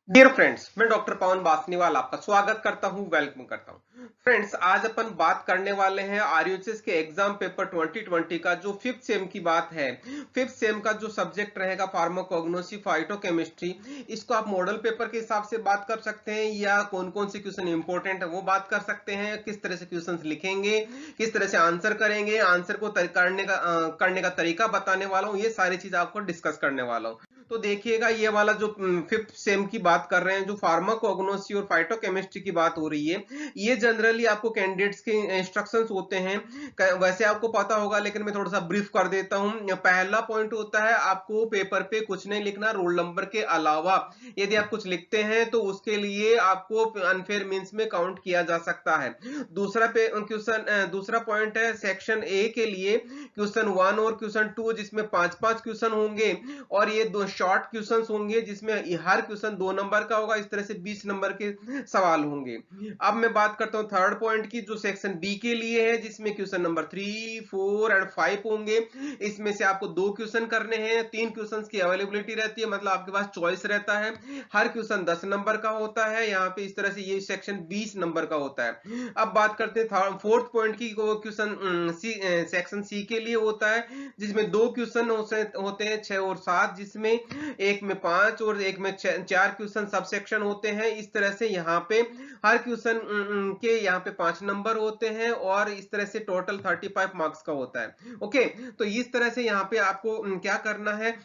Dear friends, मैं doctor पवन बासनीवाल आपका स्वागत करता हूं, वेलकम करता हूं। फ्रेंड्स, आज अपन बात करने वाले हैं आरयूएचएस के एग्जाम पेपर 2020 का जो फिफ्थ सेम की बात है। फिफ्थ सेम का जो सब्जेक्ट रहेगा फार्माकोग्नोसी फाइटोकेमिस्ट्री, इसको आप मॉडल पेपर के हिसाब से बात कर सकते हैं या कौन कौन से क्वेश्चन इंपॉर्टेंट है वो बात कर सकते हैं। किस तरह से क्वेश्चन लिखेंगे, किस तरह से आंसर करेंगे, आंसर को करने का तरीका बताने वाला हूँ। ये सारी चीज आपको डिस्कस करने वाला हूँ। तो देखिएगा, ये वाला जो फिफ्थ सेम की बात कर रहे हैं, जो फार्माकोग्नोसी और फाइटोकेमिस्ट्री की बात हो रही है, ये जनरली आपको कैंडिडेट्स के इंस्ट्रक्शंस होते हैं। वैसे आपको पता होगा, लेकिन मैं थोड़ा सा ब्रीफ कर देता हूं। पहला पॉइंट होता है, आपको पेपर पे कुछ नहीं लिखना रोल नंबर के अलावा। यदि आप कुछ लिखते हैं तो उसके लिए आपको अनफेयर मींस में काउंट किया जा सकता है। दूसरा पॉइंट है सेक्शन ए के लिए क्वेश्चन 1 और क्वेश्चन 2, जिसमें 5-5 क्वेश्चन होंगे और ये दो शॉर्ट क्वेश्चंस होंगे, जिसमें हर क्वेश्चन 2 नंबर का होगा। इस तरह से 20 नंबर के सवाल होंगे। अब मैं बात करता हूं थर्ड पॉइंट की, जो सेक्शन बी के लिए है, जिसमें क्वेश्चन नंबर 3, 4 एंड 5 होंगे। इसमें से आपको 2 क्वेश्चन करने हैं। 3 क्वेश्चंस की अवेलेबिलिटी रहती है, मतलब आपके पास चॉइस रहता है। हर क्वेश्चन 10 नंबर का होता है। यहाँ पे इस तरह से ये सेक्शन 20 नंबर का होता है। अब बात करते हैं फोर्थ पॉइंट की। क्वेश्चन सेक्शन सी के लिए होता है, जिसमें 2 क्वेश्चन होते हैं 6 और 7, जिसमें एक में 5 और एक में 4 क्वेश्चन सब सेक्शन होते हैं। इस तरह से यहाँ पे हर क्वेश्चन के यहाँ पे 5 नंबर होते हैं और इस तरह से टोटल 35 मार्क्स का होता है। ओके, तो इस तरह से यहाँ पे आपको क्या करना है,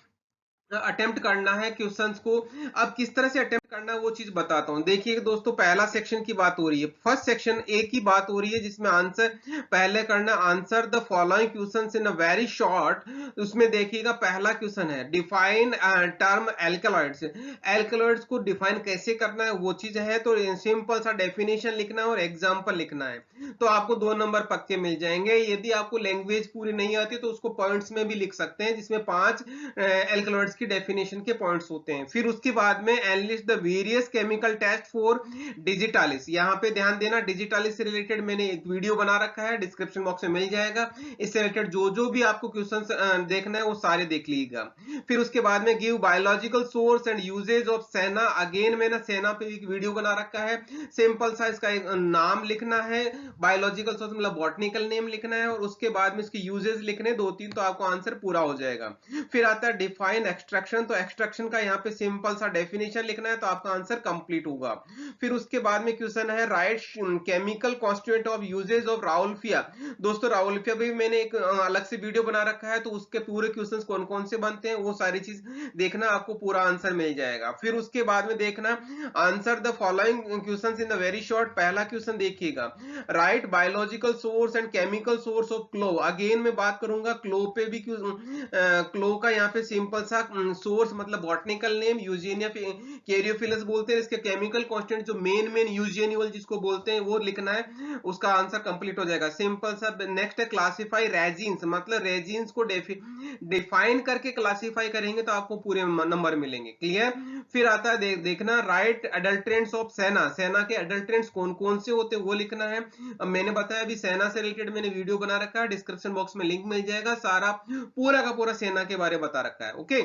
अटेम्प्ट करना है क्वेश्चंस को। अब किस तरह से अटेम्प्ट करना है वो चीज बताता हूं। देखिए दोस्तों, पहला सेक्शन की बात हो रही है, फर्स्ट सेक्शन ए की बात हो रही है, जिसमें आंसर पहले करना, answer the following questions in a very short. उसमें देखिएगा पहला क्वेश्चन है डिफाइन टर्म एल्कलॉइड्स। एल्कलॉइड्स को डिफाइन कैसे करना है वो चीज है। तो सिंपल सा डेफिनेशन लिखना है और एग्जाम्पल लिखना है, तो आपको 2 नंबर पक्के मिल जाएंगे। यदि आपको लैंग्वेज पूरी नहीं आती तो उसको पॉइंट्स में भी लिख सकते हैं, जिसमें 5 एल्कलॉइड्स की डेफिनेशन के पॉइंट्स होते हैं। फिर उसके बाद में enlist the various chemical test for digitalis. यहाँ पे ध्यान देना, डिजिटालिस से रिलेटेड मैंने एक वीडियो बना रखा है, डिस्क्रिप्शन बॉक्स में मिल जाएगा। इससे रिलेटेड जो जो भी आपको क्वेश्चंस देखना है वो सारे देख लीजिएगा। फिर उसके बाद में give biological source and uses of senna. Again मैंने सेना पे एक वीडियो बना रखा है। सिंपल सा इसका एक नाम लिखना है, बायोलॉजिकल सोर्स मतलब बॉटनिकल नेम लिखना है, और उसके बाद में इसके यूजेज लिखने 2-3, तो आपको आंसर पूरा हो जाएगा। फिर आता है डिफाइन एक्सट्रैक्शन। तो एक्सट्रैक्शन का यहाँ पे सिंपल सा डेफिनेशन लिखना है, तो आपका आंसर कंप्लीट होगा। फिर उसके बाद में क्वेश्चन है write chemical constituent of uses of rauwolfia. दोस्तों, राउल्फिया भी मैंने एक अलग से वीडियो बना रखा है, तो उसके पूरे क्वेश्चंस कौन कौन से बनते हैं वो सारी चीज देखना, आपको पूरा आंसर मिल जाएगा। फिर उसके बाद में देखना answer the following questions in the very short. पहला क्वेश्चन देखिएगा, write biological source and chemical source of clove. Again मैं बात करूंगा क्लो पे भी। क्लो का यहाँ पे सिंपल सा सोर्स मतलब बॉटनिकल नेम यूजेनिया कैरियोफिलस बोलते हैं। इसके केमिकल कांस्टेंट जो मेन यूजेनियल जिसको बोलते हैं वो लिखना है, उसका आंसर कंप्लीट हो जाएगा। सिंपल सा। नेक्स्ट है क्लासिफाई रेजिन्स, मतलब रेजिन्स को डिफाइन करके क्लासिफाई करेंगे तो आपको पूरे नंबर मिलेंगे। क्लियर। फिर आता है देखना राइट अडल्ट्रेंट्स ऑफ सेना। सेना के अडल्ट्रेंट्स कौन कौन से होते हैं वो लिखना है। अब मैंने बताया अभी सेना से रिलेटेड मैंने वीडियो बना रखा है, डिस्क्रिप्शन बॉक्स में लिंक मिल जाएगा, सारा पूरा का पूरा सेना के बारे में बता रखा है। ओके।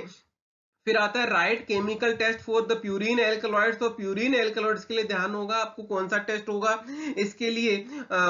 फिर आता है write chemical test for the purine alkaloids. तो प्यूरिन एल्कलॉइड्स के लिए ध्यान होगा आपको कौन सा टेस्ट होगा, इसके लिए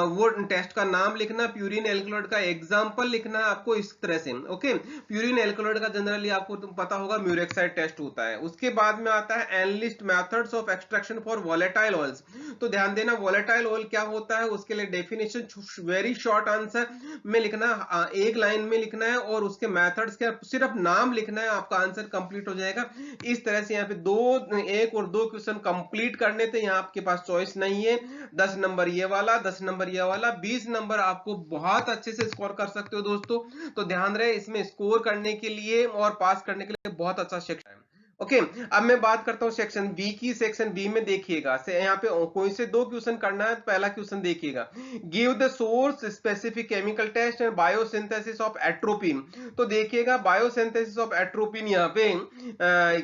वो टेस्ट का नाम लिखना, प्यूरिन एल्कलॉइड का एग्जांपल लिखना आपको इस तरह से। ओके। प्यूरिन एल्कलॉइड का जनरली आपको पता होगा म्यूरेक्साइड टेस्ट होता है। उसके बाद में आता है enlist methods of extraction for volatile oils. तो ध्यान देना वोलेटाइल ऑयल क्या होता है, उसके लिए डेफिनेशन वेरी शॉर्ट आंसर में लिखना, एक लाइन में लिखना है, और उसके मेथड्स के सिर्फ नाम लिखना है, आपका आंसर कंप्लीट हो जाएगा। इस तरह से यहाँ पे एक और दो क्वेश्चन कंप्लीट करने थे। यहाँ आपके पास चॉइस नहीं है, 10 नंबर ये वाला, 10 नंबर ये वाला, 20 नंबर आपको बहुत अच्छे से स्कोर कर सकते हो दोस्तों। तो ध्यान रहे, इसमें स्कोर करने के लिए और पास करने के लिए बहुत अच्छा सेक्शन है। ओके। अब मैं बात करता हूं सेक्शन बी की। सेक्शन बी में देखिएगा, यहाँ पे कोई से 2 क्वेश्चन करना है। पहला क्वेश्चन देखिएगा, give the source specific chemical test and biosynthesis of atropine. तो देखिएगा बायोसिंथेसिस ऑफ एट्रोपिन यहाँ पे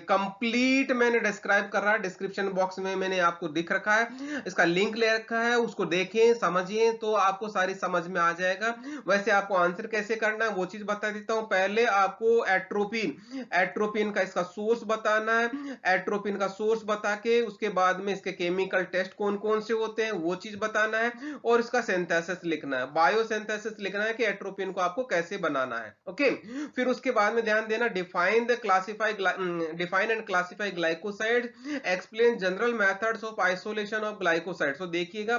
कंप्लीट मैंने डिस्क्राइब कर रहा है, डिस्क्रिप्शन बॉक्स में मैंने आपको दिख रखा है, इसका लिंक ले रखा है, उसको देखें समझिए तो आपको सारी समझ में आ जाएगा। वैसे आपको आंसर कैसे करना है वो चीज बता देता हूं। पहले आपको एट्रोपिन का इसका सोर्स बताना है, एट्रोपिन का सोर्स बता के उसके बाद में इसके केमिकल टेस्ट कौन कौन से होते हैं वो चीज बताना है, और इसका सिंथेसिस लिखना है, बायोसिंथेसिस लिखना है कि एट्रोपिन को आपको कैसे बनाना है। ओके, फिर उसके बाद में ध्यान देना, define and classify glycoside, explain general methods of isolation of glycosides. तो देखिएगा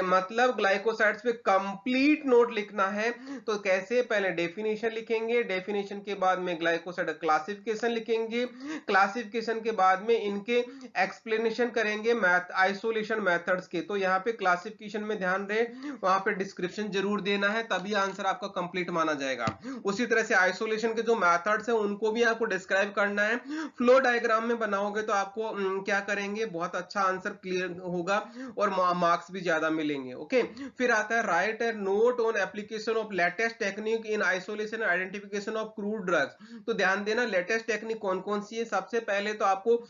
मतलब ग्लाइकोसाइड्स पे कंप्लीट नोट लिखना है। तो कैसे, पहले डेफिनेशन लिखेंगे, डेफिनेशन के बाद में ग्लाइकोसाइड क्लासिफिकेशन लिखेंगे, क्लासिफिकेशन के बाद में इनके एक्सप्लेनेशन करेंगे आइसोलेशन मेथड्स के। तो यहाँ पे क्लासिफिकेशन में ध्यान रहे वहां पे डिस्क्रिप्शन जरूर देना है, तभी आंसर आपका कंप्लीट माना जाएगा। उसी तरह से आइसोलेशन के जो मेथड्स हैं उनको भी आपको डिस्क्राइब करना है। फ्लो डायग्राम में बनाओगे तो आपको क्या करेंगे, बहुत अच्छा आंसर क्लियर होगा और मार्क्स भी ज्यादा मिलेंगे। ओके, फिर आता है right A note on application of latest technique in isolation identification of crude drugs. तो ध्यान देना लेटेस्ट टेक्निक कौन कौन सी है। सबसे पहले तो आपको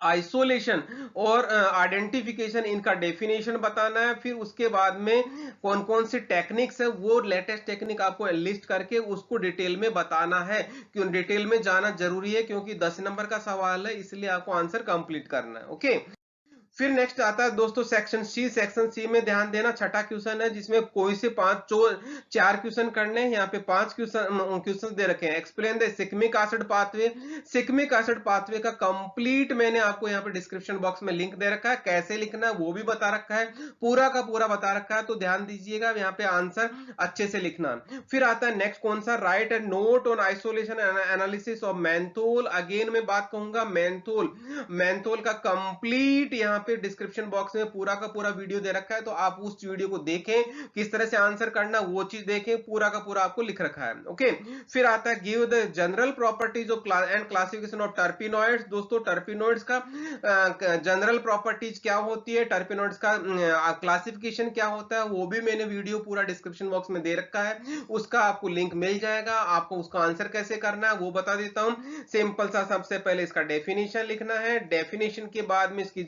आइसोलेशन और आइडेंटिफिकेशन इनका डेफिनेशन बताना है, फिर उसके बाद में कौन कौन सी टेक्निक्स है वो लेटेस्ट टेक्निक आपको लिस्ट करके उसको डिटेल में बताना है। क्यों डिटेल में जाना जरूरी है, क्योंकि 10 नंबर का सवाल है, इसलिए आपको आंसर कंप्लीट करना है। ओके, फिर नेक्स्ट आता है दोस्तों सेक्शन सी। सेक्शन सी में ध्यान देना, छठा क्वेश्चन है जिसमें कोई से 4 क्वेश्चन करने हैं। यहाँ पे 5 क्वेश्चन दे रखे हैं। Explain the shikimic acid pathway. Shikimic acid pathway का कंप्लीट मैंने आपको यहाँ पे डिस्क्रिप्शन बॉक्स में लिंक दे रखा है, कैसे लिखना है वो भी बता रखा है, पूरा का पूरा बता रखा है। तो ध्यान दीजिएगा यहाँ पे आंसर अच्छे से लिखना। फिर आता है नेक्स्ट कौन सा, right and note on isolation analysis of menthol. Again मैं बात कहूंगा मेंथोल, मेंथोल का कंप्लीट यहाँ पे डिस्क्रिप्शन बॉक्स में पूरा का पूरा वीडियो दे रखा है, तो आप उस वीडियो को देखें, किस तरह से आंसर करना वो चीज देखें, पूरा का पूरा आपको लिख रखा है। ओके, फिर आता है give the general properties of and classification of terpenoids. दोस्तों टर्पिनॉइड्स का जनरल प्रॉपर्टीज क्या होती है, टर्पिनॉइड्स का क्लासिफिकेशन क्या होता है, वो भी मैंने वीडियो पूरा डिस्क्रिप्शन बॉक्स में दे रखा है, उसका आपको लिंक मिल जाएगा। आपको उसका आंसर कैसे करना है वो बता देता हूं। सिंपल सा, सबसे पहले इसका डेफिनेशन लिखना है, डेफिनेशन के बाद में इसकी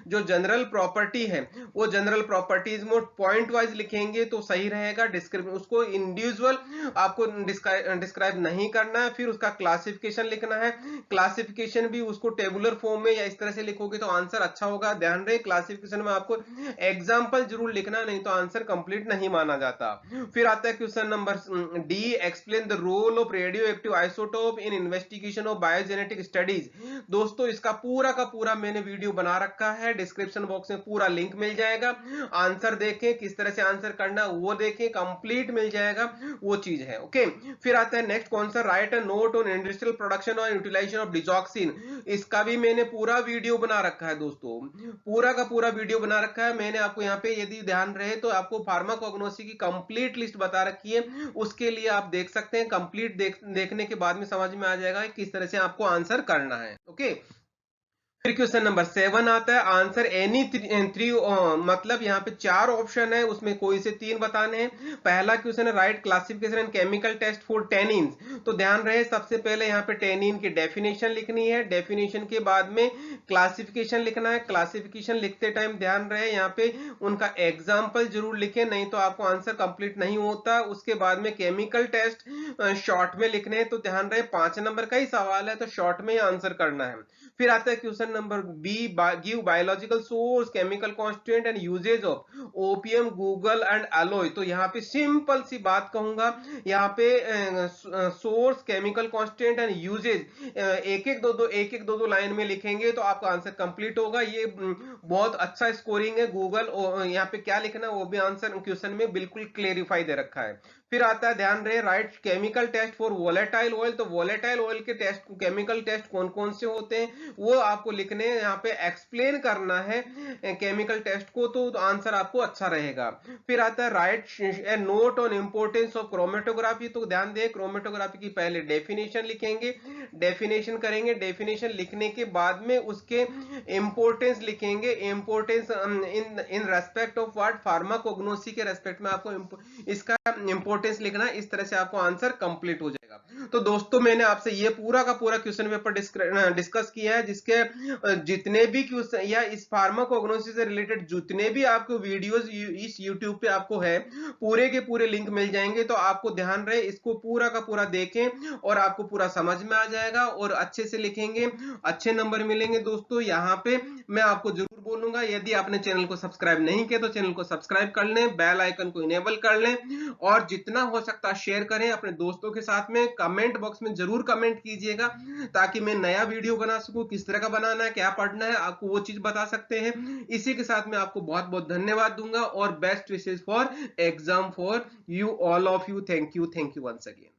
जो जनरल प्रॉपर्टी है वो जनरल प्रॉपर्टीज में पॉइंट वाइज लिखेंगे तो सही रहेगा। उसको इंडिविजुअल आपको डिस्क्राइब नहीं करना है। फिर उसका क्लासिफिकेशन लिखना है, क्लासिफिकेशन भी उसको टेबुलर फॉर्म में या इस तरह से लिखोगे तो आंसर अच्छा होगा। ध्यान रहे क्लासिफिकेशन में आपको एग्जाम्पल जरूर लिखना, नहीं तो आंसर कंप्लीट नहीं माना जाता। फिर आता है question number D, explain the role of radioactive isotope in investigation of biogenetic studies. दोस्तों इसका पूरा का पूरा मैंने वीडियो बना रखा है, डिस्क्रिप्शन बॉक्स में पूरा लिंक मिल जाएगा। आंसर देखें, किस तरह से आंसर करना वो देखें, कंप्लीट मिल जाएगा, वो चीज है। ओके, फिर आता है नेक्स्ट कौन सा, right a note on industrial production और यूटिलाइजेशन ऑफ डिजॉक्सिन। इसका भी मैंने पूरा वीडियो बना रखा है दोस्तों, पूरा का पूरा वीडियो बना रखा है मैंने आपको। यहाँ पे यदि ध्यान रहे तो आपको फार्माकोग्नोसी की कंप्लीट लिस्ट बता रखी है, उसके लिए आप देख सकते हैं। कंप्लीट देखने के बाद में समझ में आ जाएगा किस तरह से आपको आंसर करना है। ओके, फिर क्वेश्चन नंबर 7 आता है, आंसर एनी थ्री, मतलब यहाँ पे 4 ऑप्शन है, उसमें कोई से 3 बताने हैं। पहला क्वेश्चन है write classification and chemical test for tannin. तो ध्यान रहे सबसे पहले यहाँ पे टेनिन की डेफिनेशन लिखनी है, डेफिनेशन के बाद में क्लासिफिकेशन लिखना है। क्लासिफिकेशन लिखते टाइम ध्यान रहे यहाँ पे उनका एग्जाम्पल जरूर लिखे, नहीं तो आपको आंसर कंप्लीट नहीं होता। उसके बाद में केमिकल टेस्ट शॉर्ट में लिखने हैं, तो ध्यान रहे 5 नंबर का ही सवाल है, तो शॉर्ट में ही आंसर करना है। फिर आता है question number B, give biological source, chemical constant and uses of opium, guggul and aloe. तो यहाँ पे सिंपल सी बात कहूंगा, यहाँ पे source, chemical constant and uses एक एक दो लाइन में लिखेंगे तो आपका आंसर कंप्लीट होगा। ये बहुत अच्छा स्कोरिंग है। गूगल यहाँ पे क्या लिखना है वो भी आंसर क्वेश्चन में बिल्कुल क्लेरिफाई दे रखा है। फिर आता है ध्यान रहे write chemical test for volatile oil. तो वोलेटाइल ऑयल के टेस्ट, केमिकल टेस्ट कौन कौन से होते हैं वो आपको लिखने, यहाँ पे एक्सप्लेन करना है केमिकल टेस्ट को, तो आंसर आपको अच्छा रहेगा। फिर आता है right A note on importance of chromatography. तो ध्यान दें क्रोमेटोग्राफी की पहले डेफिनेशन लिखेंगे, डेफिनेशन करेंगे, डेफिनेशन लिखने के बाद में उसके इंपोर्टेंस लिखेंगे। Importance in respect of what, pharmacognosy के रेस्पेक्ट में आपको इसका इंपोर्टेंस लिखना है। इस तरह से आपको आंसर कंप्लीट हो जाएगा। तो दोस्तों मैंने आपसे ये पूरा का पूरा क्वेश्चन पेपर डिस्कस किया है, जिसके जितने भी क्वेश्चन या इस फार्माकोग्नोसिस से रिलेटेड जितने भी आपको वीडियोस इस यूट्यूब पे आपको है, पूरे के पूरे लिंक मिल जाएंगे। तो आपको ध्यान रहे, इसको पूरा का पूरा देखें और आपको पूरा समझ में आ जाएगा और अच्छे से लिखेंगे, अच्छे नंबर मिलेंगे। दोस्तों यहाँ पे मैं आपको जरूर बोलूंगा, यदि आपने चैनल को सब्सक्राइब नहीं किया तो चैनल को सब्सक्राइब कर लें, बेल आइकन को इनेबल कर लें और जितना हो सकता है शेयर करें अपने दोस्तों के साथ में। कमेंट बॉक्स में जरूर कमेंट कीजिएगा ताकि मैं नया वीडियो बना सकूं, किस तरह का बनाना है, क्या पढ़ना है, आपको वो चीज बता सकते हैं। इसी के साथ मैं आपको बहुत बहुत धन्यवाद दूंगा और best wishes for exam for you all of you. Thank you once again.